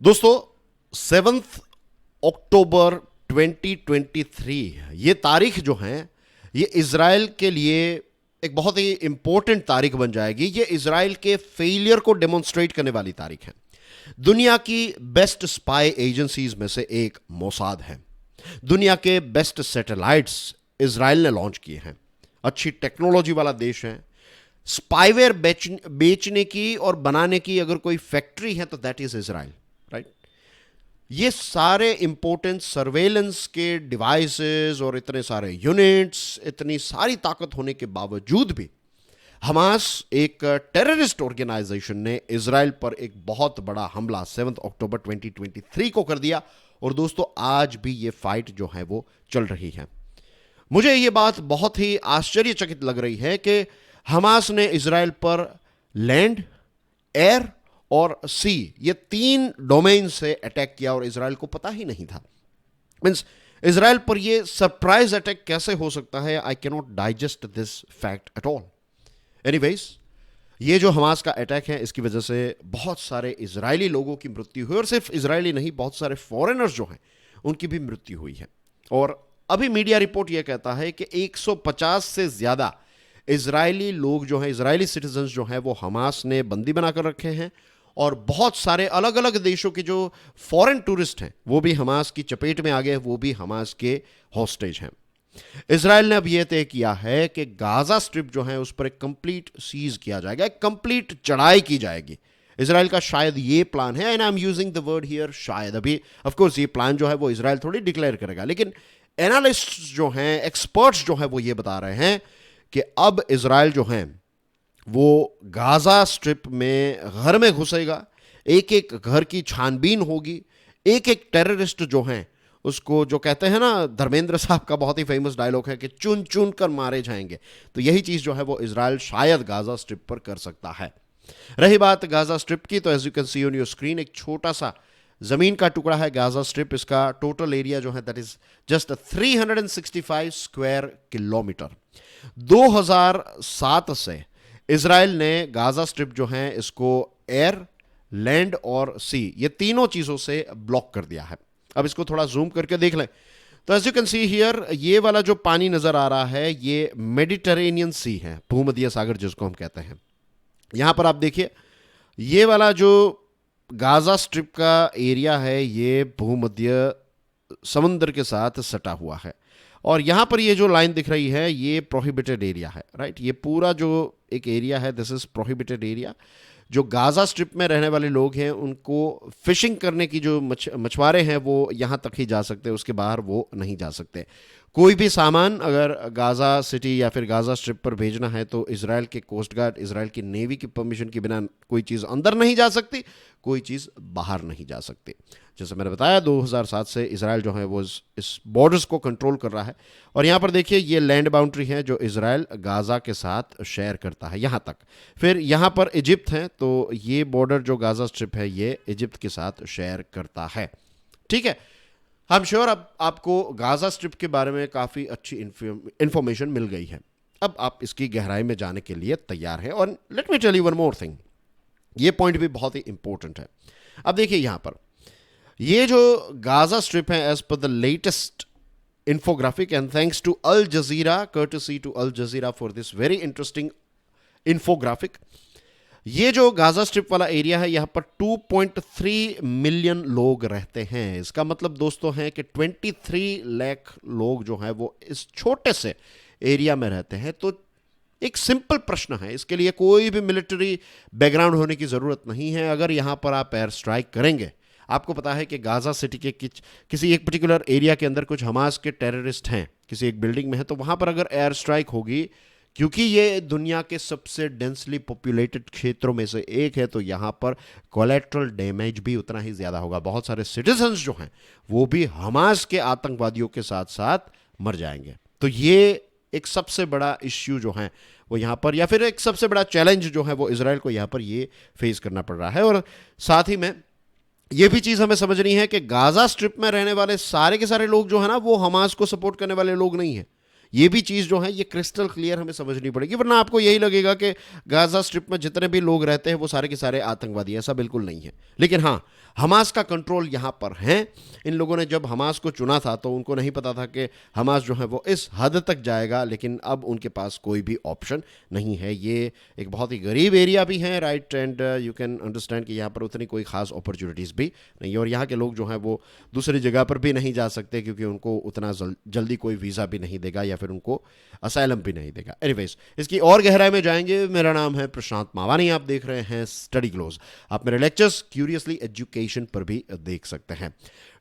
दोस्तों 7 अक्टूबर 2023 ये तारीख जो है ये इजराइल के लिए एक बहुत ही इंपॉर्टेंट तारीख बन जाएगी। ये इजराइल के फेलियर को डेमोन्स्ट्रेट करने वाली तारीख है। दुनिया की बेस्ट स्पाई एजेंसीज में से एक मोसाद है। दुनिया के बेस्ट सैटेलाइट्स इजराइल ने लॉन्च किए हैं। अच्छी टेक्नोलॉजी वाला देश है। स्पाईवेयर बेचने की और बनाने की अगर कोई फैक्ट्री है तो दैट इज इजराइल, राइट। ये सारे इंपोर्टेंट सर्वेलेंस के डिवाइसेस और इतने सारे यूनिट्स, इतनी सारी ताकत होने के बावजूद भी हमास एक टेररिस्ट ऑर्गेनाइजेशन ने इजराइल पर एक बहुत बड़ा हमला 7 अक्टूबर 2023 को कर दिया। और दोस्तों आज भी ये फाइट जो है वो चल रही है। मुझे ये बात बहुत ही आश्चर्यचकित लग रही है कि हमास ने इजराइल पर लैंड, एयर और सी, ये 3 डोमेन से अटैक किया और इजराइल को पता ही नहीं था। मीन्स इजराइल पर ये सरप्राइज अटैक कैसे हो सकता है? I can not digest this fact at all. Anyways, ये जो हमास का अटैक है इसकी वजह से बहुत सारे इजरायली लोगों की मृत्यु हुई और सिर्फ इजरायली नहीं, बहुत सारे फॉरेनर्स जो हैं उनकी भी मृत्यु हुई है। और अभी मीडिया रिपोर्ट यह कहता है कि 150 से ज्यादा इजरायली लोग जो हैं, इजरायली सिटीजन्स जो हैं, वो हमास ने बंदी बनाकर रखे हैं। और बहुत सारे अलग अलग देशों के जो फॉरेन टूरिस्ट हैं वो भी हमास की चपेट में आ गए, वो भी हमास के हॉस्टेज हैं। इजराइल ने अब यह तय किया है कि गाजा स्ट्रिप जो है उस पर एक कंप्लीट सीज किया जाएगा, एक कंप्लीट चढ़ाई की जाएगी। इजराइल का शायद ये प्लान है, and I am using the word here शायद। अभी ऑफ कोर्स ये प्लान जो है वो इजराइल थोड़ी डिक्लेयर करेगा, लेकिन एनालिस्ट जो हैं, एक्सपर्ट्स जो हैं, वो ये बता रहे हैं कि अब इजराइल जो है वो गाजा स्ट्रिप में घर में घुसेगा। एक एक घर की छानबीन होगी। एक एक टेररिस्ट जो हैं उसको, जो कहते हैं ना, धर्मेंद्र साहब का बहुत ही फेमस डायलॉग है कि चुन चुन कर मारे जाएंगे। तो यही चीज जो है वो इजराइल शायद गाजा स्ट्रिप पर कर सकता है। रही बात गाजा स्ट्रिप की, तो as you can see on your screen एक छोटा सा जमीन का टुकड़ा है गाजा स्ट्रिप। इसका टोटल एरिया जो है that is just 365 square kilometre. 2007 से इजराइल ने गाजा स्ट्रिप जो है इसको एयर, लैंड और सी, ये तीनों चीजों से ब्लॉक कर दिया है। अब इसको थोड़ा जूम करके देख लें तो as you can see here, ये वाला जो पानी नजर आ रहा है ये मेडिटेरेनियन सी है, भूमध्य सागर जिसको हम कहते हैं। यहां पर आप देखिए, ये वाला जो गाजा स्ट्रिप का एरिया है ये भूमध्य समुद्र के साथ सटा हुआ है। और यहां पर ये जो लाइन दिख रही है ये प्रोहिबिटेड एरिया है, राइट। ये पूरा जो एक एरिया है दिस इज प्रोहिबिटेड एरिया। जो गाजा स्ट्रिप में रहने वाले लोग हैं उनको फिशिंग करने की जो मछुआरे हैं वो यहां तक ही जा सकते हैं, उसके बाहर वो नहीं जा सकते। कोई भी सामान अगर गाजा सिटी या फिर गाजा स्ट्रिप पर भेजना है तो इजराइल के कोस्ट गार्ड, इजराइल की नेवी की परमिशन के बिना कोई चीज़ अंदर नहीं जा सकती, कोई चीज़ बाहर नहीं जा सकती। जैसे मैंने बताया 2007 से इजराइल जो है वो इस बॉर्डर्स को कंट्रोल कर रहा है। और यहाँ पर देखिए ये लैंड बाउंड्री है जो इजराइल गाजा के साथ शेयर करता है यहाँ तक। फिर यहाँ पर इजिप्ट है, तो ये बॉर्डर जो गाजा स्ट्रिप है ये इजिप्ट के साथ शेयर करता है। ठीक है, आई एम श्योर अब आपको गाजा स्ट्रिप के बारे में काफ़ी अच्छी इंफॉर्मेशन मिल गई है। अब आप इसकी गहराई में जाने के लिए तैयार हैं। और let me tell you one more thing, ये पॉइंट भी बहुत ही इंपॉर्टेंट है। अब देखिए यहाँ पर ये जो गाजा स्ट्रिप है, as per the latest infographic, and thanks to Al Jazeera, courtesy to Al Jazeera for this very interesting infographic। ये जो गाजा स्ट्रिप वाला एरिया है यहाँ पर 2.3 मिलियन लोग रहते हैं। इसका मतलब दोस्तों है कि 23 लाख लोग जो हैं वो इस छोटे से एरिया में रहते हैं। तो एक सिंपल प्रश्न है, इसके लिए कोई भी मिलिट्री बैकग्राउंड होने की ज़रूरत नहीं है। अगर यहाँ पर आप एयर स्ट्राइक करेंगे, आपको पता है कि गाजा सिटी के किसी एक पर्टिकुलर एरिया के अंदर कुछ हमास के टेररिस्ट हैं, किसी एक बिल्डिंग में है, तो वहाँ पर अगर एयर स्ट्राइक होगी, क्योंकि ये दुनिया के सबसे डेंसली पॉपुलेटेड क्षेत्रों में से एक है, तो यहाँ पर कोलैटरल डैमेज भी उतना ही ज़्यादा होगा। बहुत सारे सिटीजन्स जो हैं वो भी हमास के आतंकवादियों के साथ साथ मर जाएंगे। तो ये एक सबसे बड़ा इश्यू जो है वो यहाँ पर, या फिर एक सबसे बड़ा चैलेंज जो है वो इजराइल को यहाँ पर ये फेस करना पड़ रहा है। और साथ ही में ये भी चीज़ हमें समझनी है कि गाजा स्ट्रिप में रहने वाले सारे के सारे लोग जो है ना वो हमास को सपोर्ट करने वाले लोग नहीं हैं। ये भी चीज़ जो है ये क्रिस्टल क्लियर हमें समझनी पड़ेगी, वरना आपको यही लगेगा कि गाजा स्ट्रिप में जितने भी लोग रहते हैं वो सारे के सारे आतंकवादी। ऐसा बिल्कुल नहीं है। लेकिन हाँ, हमास का कंट्रोल यहाँ पर है। इन लोगों ने जब हमास को चुना था तो उनको नहीं पता था कि हमास जो है वो इस हद तक जाएगा, लेकिन अब उनके पास कोई भी ऑप्शन नहीं है। ये एक बहुत ही गरीब एरिया भी है, right, and you can understand कि यहाँ पर उतनी कोई खास अपॉर्चुनिटीज़ भी नहीं है, और यहाँ के लोग जो हैं वो दूसरी जगह पर भी नहीं जा सकते क्योंकि उनको उतना जल्दी कोई वीज़ा भी नहीं देगा या फिर उनको असाइलम भी नहीं देगा। एनीवेज, इसकी और गहराई में जाएंगे। मेरा नाम है प्रशांत मावानी, आप देख रहे हैं स्टडी ग्लोज। आप मेरे लेक्चर्स क्यूरियसली एजुकेशन पर भी देख सकते हैं।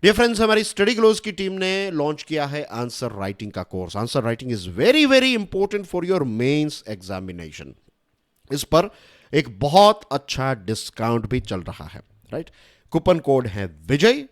डियर फ्रेंड्स, हमारी स्टडी ग्लोज की टीम ने लॉन्च किया है आंसर राइटिंग का course. Answer writing is very very important for your mains examination. इस पर एक बहुत अच्छा डिस्काउंट भी चल रहा है, राइट। कूपन कोड है विजय,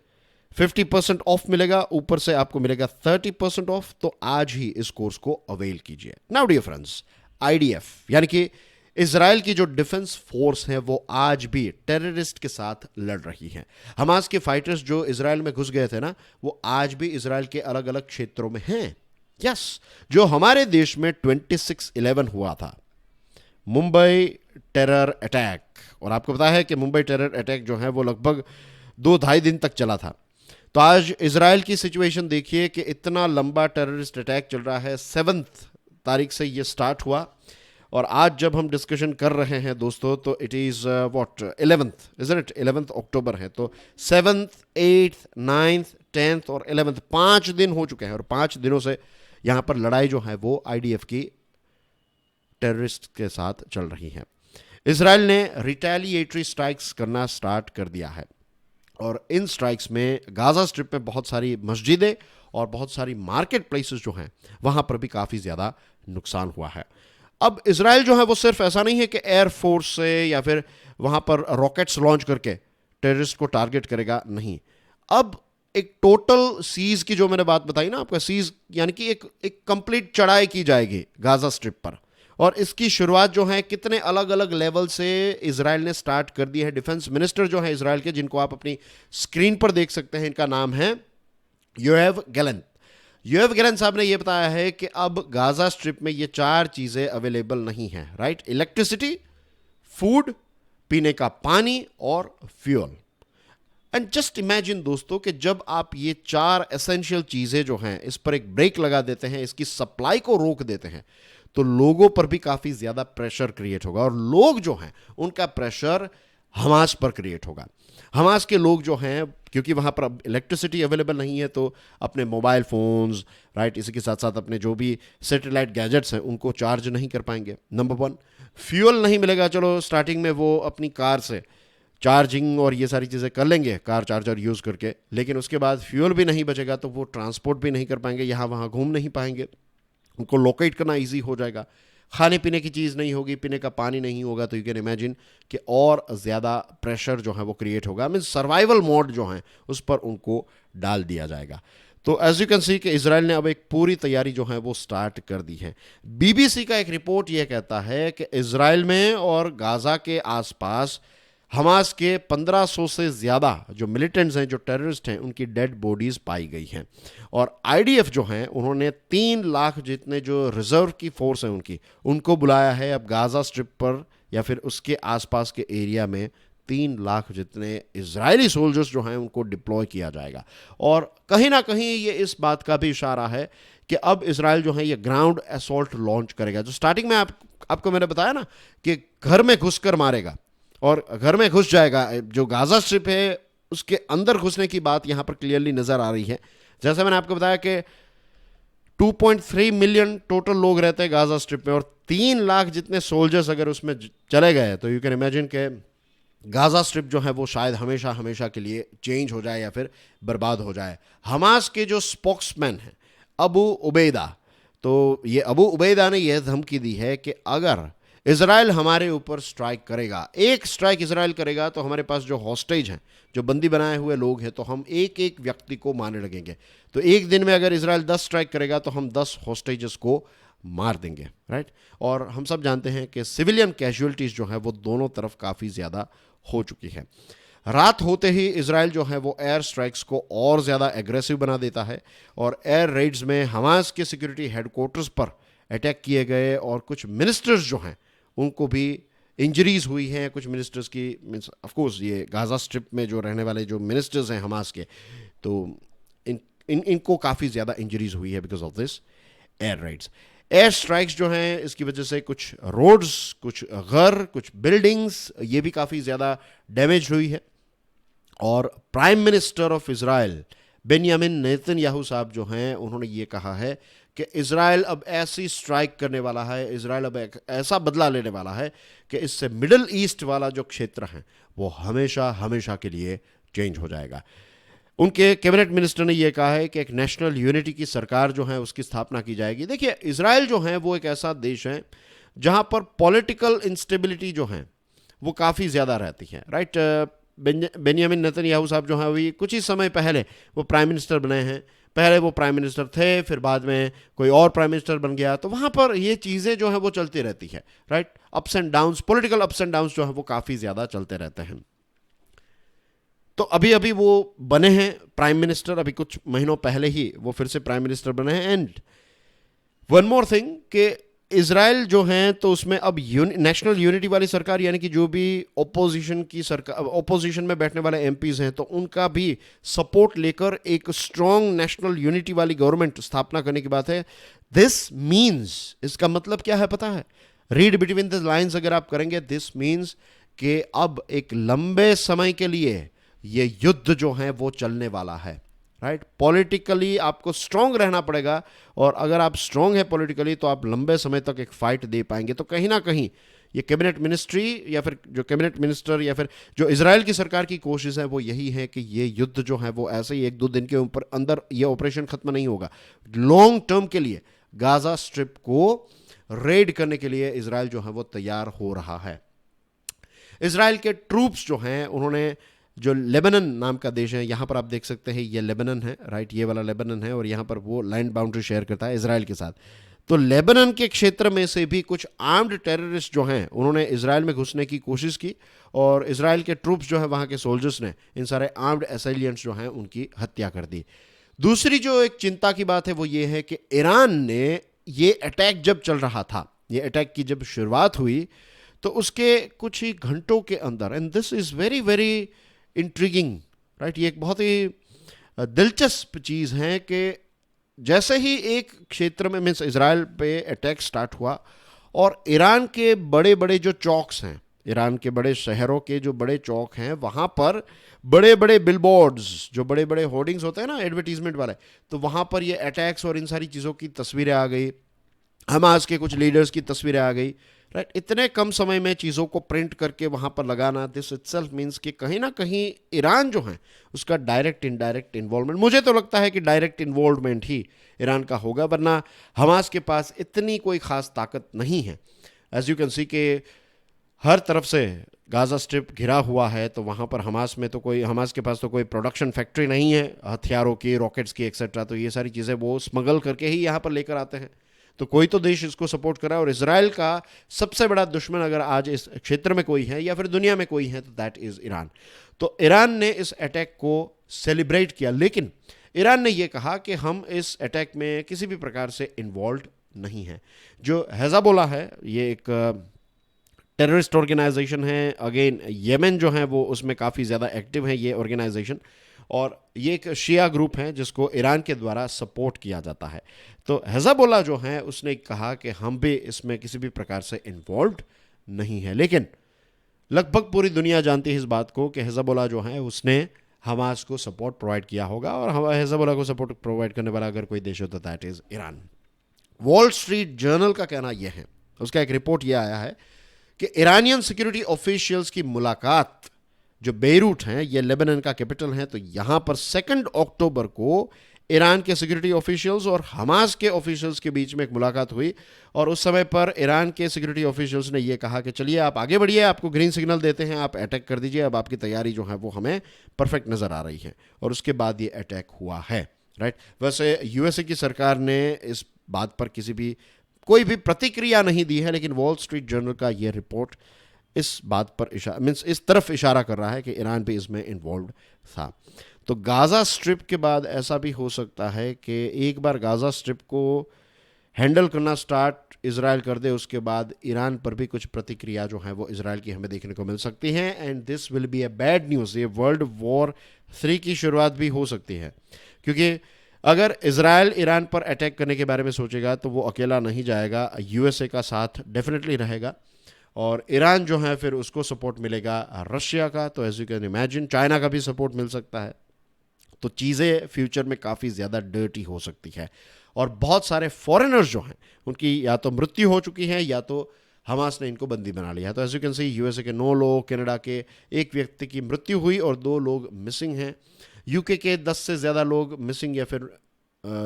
50% ऑफ मिलेगा, ऊपर से आपको मिलेगा 30% ऑफ। तो आज ही इस कोर्स को अवेल कीजिए। नाउ डियर फ्रेंड्स, आईडीएफ यानी कि इजराइल की जो डिफेंस फोर्स है वो आज भी टेररिस्ट के साथ लड़ रही है। हमास के फाइटर्स जो इजराइल में घुस गए थे ना, वो आज भी इजराइल के अलग अलग क्षेत्रों में हैं। यस, जो हमारे देश में 26/11 हुआ था, मुंबई टेरर अटैक, और आपको पता है कि मुंबई टेरर अटैक जो है वो लगभग 2-2.5 दिन तक चला था। तो आज इजराइल की सिचुएशन देखिए कि इतना लंबा टेररिस्ट अटैक चल रहा है। 7 तारीख से ये स्टार्ट हुआ, और आज जब हम डिस्कशन कर रहे हैं दोस्तों तो it is what 11th, isn't it, 11th अक्टूबर है। तो 7th, 8th, 9th, 10th और 11th 5 दिन हो चुके हैं, और 5 दिनों से यहाँ पर लड़ाई जो है वो आईडीएफ की टेररिस्ट के साथ चल रही है। इजराइल ने रिटेलिएटरी स्ट्राइक्स करना स्टार्ट कर दिया है, और इन स्ट्राइक्स में गाजा स्ट्रिप में बहुत सारी मस्जिदें और बहुत सारी मार्केट प्लेसेस जो हैं वहाँ पर भी काफ़ी ज़्यादा नुकसान हुआ है। अब इजराइल जो है वो सिर्फ ऐसा नहीं है कि एयरफोर्स से या फिर वहाँ पर रॉकेट्स लॉन्च करके टेररिस्ट को टारगेट करेगा, नहीं। अब एक टोटल सीज की जो मैंने बात बताई ना आपका, सीज यानी कि एक कंप्लीट चढ़ाई की जाएगी गाजा स्ट्रिप पर, और इसकी शुरुआत जो है कितने अलग अलग लेवल से इजराइल ने स्टार्ट कर दी है। डिफेंस मिनिस्टर जो है इजराइल के, जिनको आप अपनी स्क्रीन पर देख सकते हैं, इनका नाम है योएव गैलेंट। योएव गैलेंट साहब ने यह बताया है कि अब गाजा स्ट्रिप में ये 4 चीजें अवेलेबल नहीं हैं, राइट। इलेक्ट्रिसिटी, फूड, पीने का पानी और फ्यूल। एंड जस्ट इमेजिन दोस्तों कि जब आप ये 4 एसेंशियल चीजें जो हैं इस पर एक ब्रेक लगा देते हैं, इसकी सप्लाई को रोक देते हैं, तो लोगों पर भी काफी ज्यादा प्रेशर क्रिएट होगा, और लोग जो हैं उनका प्रेशर हमास पर क्रिएट होगा। हमास के लोग जो हैं, क्योंकि वहाँ पर अब इलेक्ट्रिसिटी अवेलेबल नहीं है, तो अपने मोबाइल फ़ोन्स, राइट, इसी के साथ साथ अपने जो भी सैटेलाइट गैजेट्स हैं उनको चार्ज नहीं कर पाएंगे। नंबर 1, फ्यूल नहीं मिलेगा। चलो स्टार्टिंग में वो अपनी कार से चार्जिंग और ये सारी चीज़ें कर लेंगे कार चार्जर यूज़ करके, लेकिन उसके बाद फ्यूल भी नहीं बचेगा तो वो ट्रांसपोर्ट भी नहीं कर पाएंगे, यहाँ वहाँ घूम नहीं पाएंगे, उनको लोकेट करना ईजी हो जाएगा। खाने पीने की चीज़ नहीं होगी, पीने का पानी नहीं होगा, तो यू कैन इमेजिन कि और ज़्यादा प्रेशर जो है वो क्रिएट होगा। मीन्स सर्वाइवल मोड जो है उस पर उनको डाल दिया जाएगा। तो एज यू कैन सी कि इजराइल ने अब एक पूरी तैयारी जो है वो स्टार्ट कर दी है। बीबीसी का एक रिपोर्ट ये कहता है कि इजराइल में और गाजा के आसपास हमास के 1500 से ज़्यादा जो मिलिटेंट्स हैं, जो टेररिस्ट हैं, उनकी डेड बॉडीज़ पाई गई हैं। और आईडीएफ जो हैं उन्होंने 3 लाख जितने जो रिजर्व की फोर्स हैं उनको बुलाया है अब गाजा स्ट्रिप पर या फिर उसके आसपास के एरिया में 3 लाख जितने इजरायली सोल्जर्स जो हैं उनको डिप्लॉय किया जाएगा। और कहीं ना कहीं ये इस बात का भी इशारा है कि अब इजराइल जो है ये ग्राउंड असॉल्ट लॉन्च करेगा। जो स्टार्टिंग में आपको मैंने बताया ना कि घर में घुसकर मारेगा और घर में घुस जाएगा, जो गाजा स्ट्रिप है उसके अंदर घुसने की बात यहाँ पर क्लियरली नज़र आ रही है। जैसे मैंने आपको बताया कि 2.3 मिलियन टोटल लोग रहते हैं गाजा स्ट्रिप में, और 3 लाख जितने सोल्जर्स अगर उसमें चले गए तो यू कैन इमेजिन के गाजा स्ट्रिप जो है वो शायद हमेशा हमेशा के लिए चेंज हो जाए या फिर बर्बाद हो जाए। हमास के जो स्पोक्समैन हैं अबू उबैदा, तो ये अबू उबैदा ने यह धमकी दी है कि अगर इजराइल हमारे ऊपर स्ट्राइक करेगा, एक स्ट्राइक इजराइल करेगा, तो हमारे पास जो हॉस्टेज हैं, जो बंदी बनाए हुए लोग हैं, तो हम एक एक व्यक्ति को मारने लगेंगे। तो एक दिन में अगर इजराइल 10 स्ट्राइक करेगा तो हम 10 हॉस्टेजेस को मार देंगे, राइट। और हम सब जानते हैं कि सिविलियन कैजुअलिटीज़ जो हैं वो दोनों तरफ काफ़ी ज़्यादा हो चुकी है। रात होते ही इजराइल जो है वो एयर स्ट्राइक्स को और ज़्यादा एग्रेसिव बना देता है और एयर रेड्स में हमास के सिक्योरिटी हेडक्वार्टर्स पर अटैक किए गए और कुछ मिनिस्टर्स जो हैं उनको भी इंजरीज हुई हैं। कुछ मिनिस्टर्स की मीन्स ऑफ कोर्स ये गाज़ा स्ट्रिप में जो रहने वाले जो मिनिस्टर्स हैं हमास के, तो इनको काफ़ी ज़्यादा इंजरीज हुई है because of this air rides. Air strikes जो हैं इसकी वजह से कुछ रोड्स, कुछ घर, कुछ बिल्डिंग्स ये भी काफ़ी ज़्यादा डैमेज हुई है। और prime minister of Israel Benjamin Netanyahu साहब जो हैं उन्होंने ये कहा है कि इज़राइल अब ऐसी स्ट्राइक करने वाला है, इज़राइल अब एक ऐसा बदला लेने वाला है कि इससे मिडिल ईस्ट वाला जो क्षेत्र है वो हमेशा हमेशा के लिए चेंज हो जाएगा। उनके कैबिनेट मिनिस्टर ने यह कहा है कि एक नेशनल यूनिटी की सरकार जो है उसकी स्थापना की जाएगी। देखिए, इज़राइल जो है वो एक ऐसा देश है जहां पर पॉलिटिकल इंस्टेबिलिटी जो है वो काफ़ी ज़्यादा रहती है, राइट। बेंयामिन नेतन्याहू साहब जो है अभी कुछ ही समय पहले वो प्राइम मिनिस्टर बने हैं। पहले वो प्राइम मिनिस्टर थे, फिर बाद में कोई और प्राइम मिनिस्टर बन गया, तो वहाँ पर ये चीज़ें जो हैं वो चलती रहती है, right. Ups and downs, political ups and downs जो है वो काफ़ी ज़्यादा चलते रहते हैं। तो अभी अभी वो बने हैं प्राइम मिनिस्टर, अभी कुछ महीनों पहले ही वो फिर से प्राइम मिनिस्टर बने हैं। एंड वन मोर थिंग कि इजराइल जो है तो उसमें अब नेशनल यूनिटी वाली सरकार, यानी कि जो भी ओपोजिशन की सरकार, ओपोजिशन में बैठने वाले एमपीज हैं तो उनका भी सपोर्ट लेकर एक स्ट्रॉन्ग नेशनल यूनिटी वाली गवर्नमेंट स्थापना करने की बात है। दिस मीन्स, इसका मतलब क्या है पता है? रीड बिटवीन द लाइन्स अगर आप करेंगे, दिस मीन्स कि अब एक लंबे समय के लिए ये युद्ध जो है वो चलने वाला है, राइट। पॉलिटिकली आपको स्ट्रांग रहना पड़ेगा और अगर आप स्ट्रांग है पॉलिटिकली तो आप लंबे समय तक एक फाइट दे पाएंगे। तो कहीं ना कहीं ये कैबिनेट मिनिस्ट्री या फिर जो कैबिनेट मिनिस्टर या फिर जो इजराइल की सरकार की कोशिश है वो यही है कि ये युद्ध जो है वो ऐसे ही 1-2 दिन के ऊपर अंदर ये ऑपरेशन खत्म नहीं होगा। लॉन्ग टर्म के लिए गाजा स्ट्रिप को रेड करने के लिए इजराइल जो है वो तैयार हो रहा है। इजराइल के ट्रूप्स जो हैं उन्होंने जो लेबनन नाम का देश है, यहाँ पर आप देख सकते हैं ये लेबनन है, राइट, ये वाला लेबनन है और यहाँ पर वो लैंड बाउंड्री शेयर करता है इजराइल के साथ। तो लेबनन के क्षेत्र में से भी कुछ आर्म्ड टेररिस्ट जो हैं उन्होंने इजराइल में घुसने की कोशिश की और इजराइल के ट्रूप्स जो है वहाँ के सोल्जर्स ने इन सारे आर्म्ड असैलियंट्स जो हैं उनकी हत्या कर दी। दूसरी जो एक चिंता की बात है वो ये है कि ईरान ने ये अटैक जब चल रहा था, ये अटैक की जब शुरुआत हुई तो उसके कुछ ही घंटों के अंदर, and this is very very intriguing, right, ये एक बहुत ही दिलचस्प चीज़ है कि जैसे ही एक क्षेत्र में मीन्स इजराइल पे अटैक स्टार्ट हुआ और ईरान के बड़े बड़े जो चौक्स हैं, ईरान के बड़े शहरों के जो बड़े चौक हैं वहाँ पर बड़े बड़े बिलबोर्ड्स, जो बड़े बड़े होर्डिंग्स होते हैं ना एडवर्टीजमेंट वाले, तो वहाँ पर ये अटैक्स और इन सारी चीज़ों की तस्वीरें आ गई, हमास के कुछ लीडर्स की तस्वीरें आ गई, राइट। इतने कम समय में चीज़ों को प्रिंट करके वहाँ पर लगाना, दिस इटसेल्फ मीन्स कि कहीं ना कहीं ईरान जो है उसका डायरेक्ट इनडायरेक्ट इन्वॉल्वमेंट, मुझे तो लगता है कि डायरेक्ट इन्वॉल्वमेंट ही ईरान का होगा, वरना हमास के पास इतनी कोई ख़ास ताकत नहीं है। एज यू कैन सी कि हर तरफ से गाज़ा स्ट्रिप घिरा हुआ है, तो वहाँ पर हमास के पास तो कोई प्रोडक्शन फैक्ट्री नहीं है हथियारों की, रॉकेट्स की एक्सेट्रा, तो ये सारी चीज़ें वो स्मगल करके ही यहाँ पर लेकर आते हैं। तो कोई तो देश इसको सपोर्ट कर रहा है और इजराइल का सबसे बड़ा दुश्मन अगर आज इस क्षेत्र में कोई है या फिर दुनिया में कोई है तो दैट इज़ ईरान। तो ईरान ने इस अटैक को सेलिब्रेट किया, लेकिन ईरान ने यह कहा कि हम इस अटैक में किसी भी प्रकार से इन्वॉल्व नहीं हैं। जो हिज़बुल्लाह है ये एक टेररिस्ट ऑर्गेनाइजेशन है, अगेन येमेन जो है वो उसमें काफ़ी ज़्यादा एक्टिव है ये ऑर्गेनाइजेशन, और ये एक शिया ग्रुप है जिसको ईरान के द्वारा सपोर्ट किया जाता है। तो हिज़बुल्लाह जो है उसने कहा कि हम भी इसमें किसी भी प्रकार से इन्वॉल्व नहीं है, लेकिन लगभग पूरी दुनिया जानती है इस बात को कि हिज़बुल्लाह जो है उसने हमास को सपोर्ट प्रोवाइड किया होगा, और हिज़बुल्लाह को सपोर्ट प्रोवाइड करने वाला अगर कोई देश होता that is Iran. Wall street journal का कहना यह है, उसका एक रिपोर्ट यह आया है कि ईरानियन सिक्योरिटी ऑफिशियल्स की मुलाकात जो बेरूट हैं, ये लेबनान का कैपिटल है, तो यहाँ पर 2 अक्टूबर को ईरान के सिक्योरिटी ऑफिशियल्स और हमास के ऑफिशियल्स के बीच में एक मुलाकात हुई और उस समय पर ईरान के सिक्योरिटी ऑफिशियल्स ने यह कहा कि चलिए आप आगे बढ़िए, आपको ग्रीन सिग्नल देते हैं, आप अटैक कर दीजिए, अब आपकी तैयारी जो है वो हमें परफेक्ट नज़र आ रही है। और उसके बाद ये अटैक हुआ है, राइट। वैसे यूएसए की सरकार ने इस बात पर कोई भी प्रतिक्रिया नहीं दी है, लेकिन वॉल स्ट्रीट जर्नल का ये रिपोर्ट इस बात पर मीन्स इस तरफ इशारा कर रहा है कि ईरान भी इसमें इन्वॉल्व था। तो गाज़ा स्ट्रिप के बाद ऐसा भी हो सकता है कि एक बार गाज़ा स्ट्रिप को हैंडल करना स्टार्ट इजराइल कर दे, उसके बाद ईरान पर भी कुछ प्रतिक्रिया जो है वो इजराइल की हमें देखने को मिल सकती हैं, and this will be a bad news. ये वर्ल्ड वॉर 3 की शुरुआत भी हो सकती है, क्योंकि अगर इजराइल ईरान पर अटैक करने के बारे में सोचेगा तो वो अकेला नहीं जाएगा, यूएसए का साथ डेफिनेटली रहेगा, और ईरान जो है फिर उसको सपोर्ट मिलेगा रशिया का, तो as you can imagine China का भी सपोर्ट मिल सकता है। तो चीज़ें फ्यूचर में काफ़ी ज़्यादा डर्टी हो सकती है, और बहुत सारे फॉरेनर्स जो हैं उनकी या तो मृत्यु हो चुकी है या तो हमास ने इनको बंदी बना लिया है। तो as you can see USA के 9 लोग, कनाडा के एक व्यक्ति की मृत्यु हुई और 2 लोग मिसिंग हैं, यूके के 10 से ज़्यादा लोग मिसिंग या फिर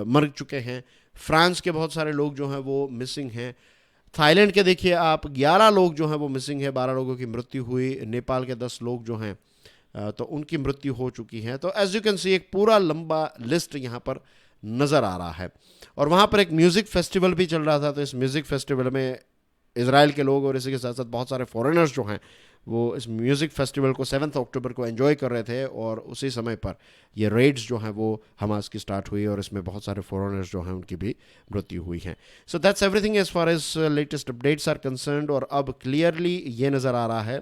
मर चुके हैं, फ्रांस के बहुत सारे लोग जो हैं वो मिसिंग हैं, थाईलैंड के देखिए आप 11 लोग जो हैं वो मिसिंग है, 12 लोगों की मृत्यु हुई, नेपाल के 10 लोग जो हैं तो उनकी मृत्यु हो चुकी है। तो एज यू कैन सी एक पूरा लंबा लिस्ट यहाँ पर नज़र आ रहा है। और वहाँ पर एक म्यूज़िक फेस्टिवल भी चल रहा था, तो इस म्यूज़िक फेस्टिवल में इजराइल के लोग और इसी के साथ साथ बहुत सारे फॉरेनर्स जो हैं वो इस म्यूज़िक फेस्टिवल को 7 अक्टूबर को एंजॉय कर रहे थे, और उसी समय पर ये रेड्स जो हैं वो हमास की स्टार्ट हुई और इसमें बहुत सारे फॉरेनर्स जो हैं उनकी भी मृत्यु हुई है। So that's everything as far as latest updates are concerned. और अब क्लियरली ये नज़र आ रहा है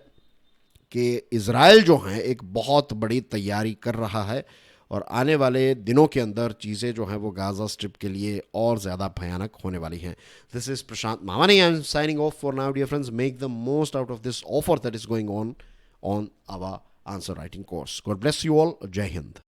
कि इजराइल जो है एक बहुत बड़ी तैयारी कर रहा है, और आने वाले दिनों के अंदर चीज़ें जो हैं वो गाज़ा स्ट्रिप के लिए और ज़्यादा भयानक होने वाली हैं। This is Prashant Mamani, I am signing off for now dear friends. Make the most out of this offer that is going on our answer writing course. God bless you all. जय हिंद।